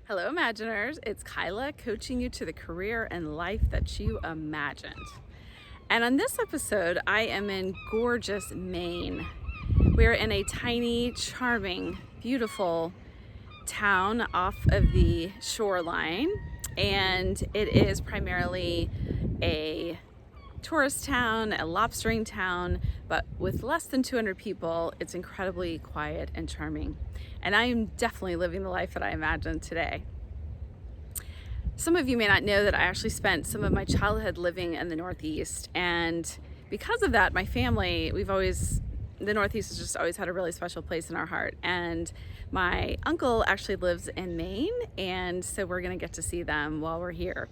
Hello, Imaginers. It's Kyla coaching you to the career and life that you imagined. And on this episode, I am in gorgeous Maine. We're in a tiny, charming, beautiful town off of the shoreline, and it is primarily a tourist town, a lobstering town, but with less than 200 people, it's incredibly quiet and charming. And I am definitely living the life that I imagined today. Some of you may not know that I actually spent some of my childhood living in the Northeast, and because of that, my family, the Northeast has just always had a really special place in our heart. And my uncle actually lives in Maine, and so we're gonna get to see them while we're here.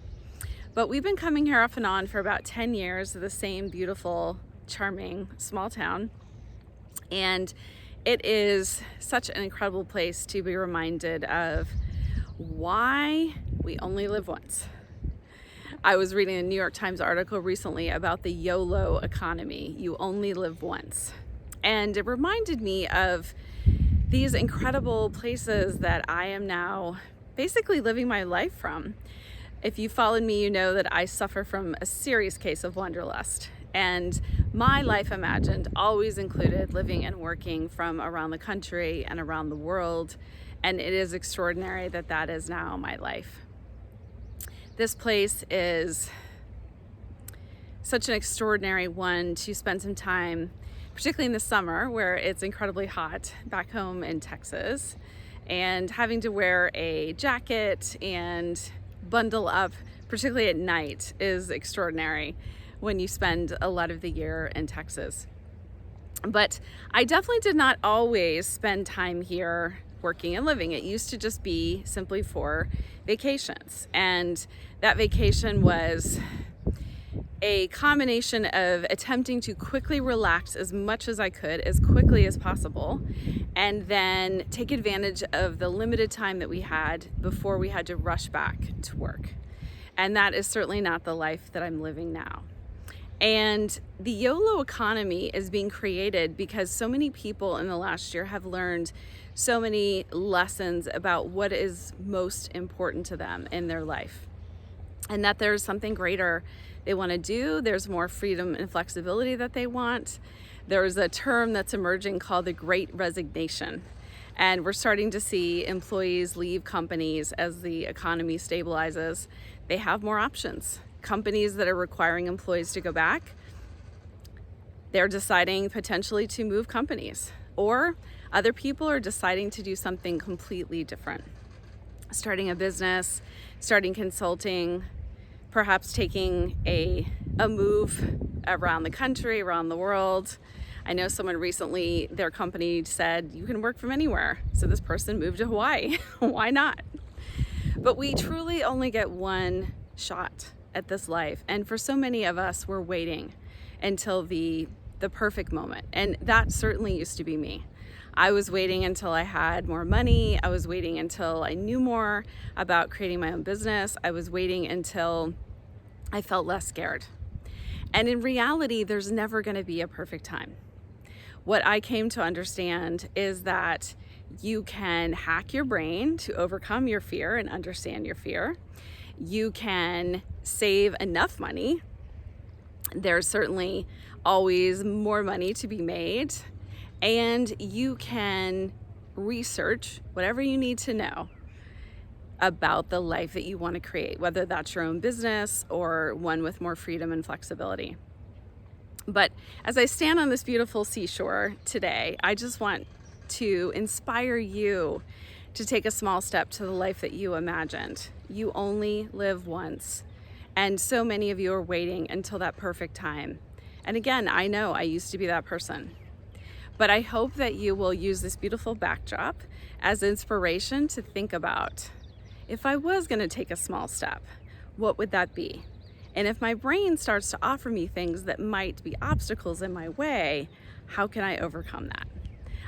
But we've been coming here off and on for about 10 years to the same beautiful, charming, small town. And it is such an incredible place to be reminded of why we only live once. I was reading a New York Times article recently about the YOLO economy. You only live once. And it reminded me of these incredible places that I am now basically living my life from. If you followed me, you know that I suffer from a serious case of wanderlust. And my life imagined always included living and working from around the country and around the world. And it is extraordinary that that is now my life. This place is such an extraordinary one to spend some time, particularly in the summer where it's incredibly hot back home in Texas, and having to wear a jacket and bundle up, particularly at night, is extraordinary when you spend a lot of the year in Texas. But I definitely did not always spend time here working and living. It used to just be simply for vacations. And that vacation was a combination of attempting to quickly relax as much as I could, as quickly as possible, and then take advantage of the limited time that we had before we had to rush back to work. And that is certainly not the life that I'm living now. And the YOLO economy is being created because so many people in the last year have learned so many lessons about what is most important to them in their life, and that there's something greater they want to do. There's more freedom and flexibility that they want. There's a term that's emerging called the Great Resignation. And we're starting to see employees leave companies as the economy stabilizes. They have more options. Companies that are requiring employees to go back, they're deciding potentially to move companies. Or other people are deciding to do something completely different. Starting a business, starting consulting, perhaps taking a move around the country, around the world. I know someone recently, their company said, you can work from anywhere. So this person moved to Hawaii. Why not? But we truly only get one shot at this life. And for so many of us, we're waiting until the perfect moment. And that certainly used to be me. I was waiting until I had more money. I was waiting until I knew more about creating my own business. I was waiting until I felt less scared. And in reality, there's never going to be a perfect time. What I came to understand is that you can hack your brain to overcome your fear and understand your fear. You can save enough money. There's certainly always more money to be made. And you can research whatever you need to know about the life that you want to create, whether that's your own business or one with more freedom and flexibility. But as I stand on this beautiful seashore today, I just want to inspire you to take a small step to the life that you imagined. You only live once. And so many of you are waiting until that perfect time. And again, I know I used to be that person. But I hope that you will use this beautiful backdrop as inspiration to think about, if I was going to take a small step, what would that be? And if my brain starts to offer me things that might be obstacles in my way, how can I overcome that?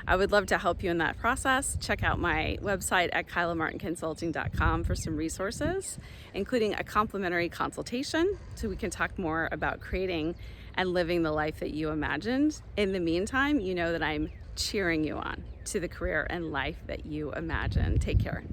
I would love to help you in that process. Check out my website at kylamartinconsulting.com for some resources, including a complimentary consultation so we can talk more about creating and living the life that you imagined. In the meantime, you know that I'm cheering you on to the career and life that you imagine. Take care.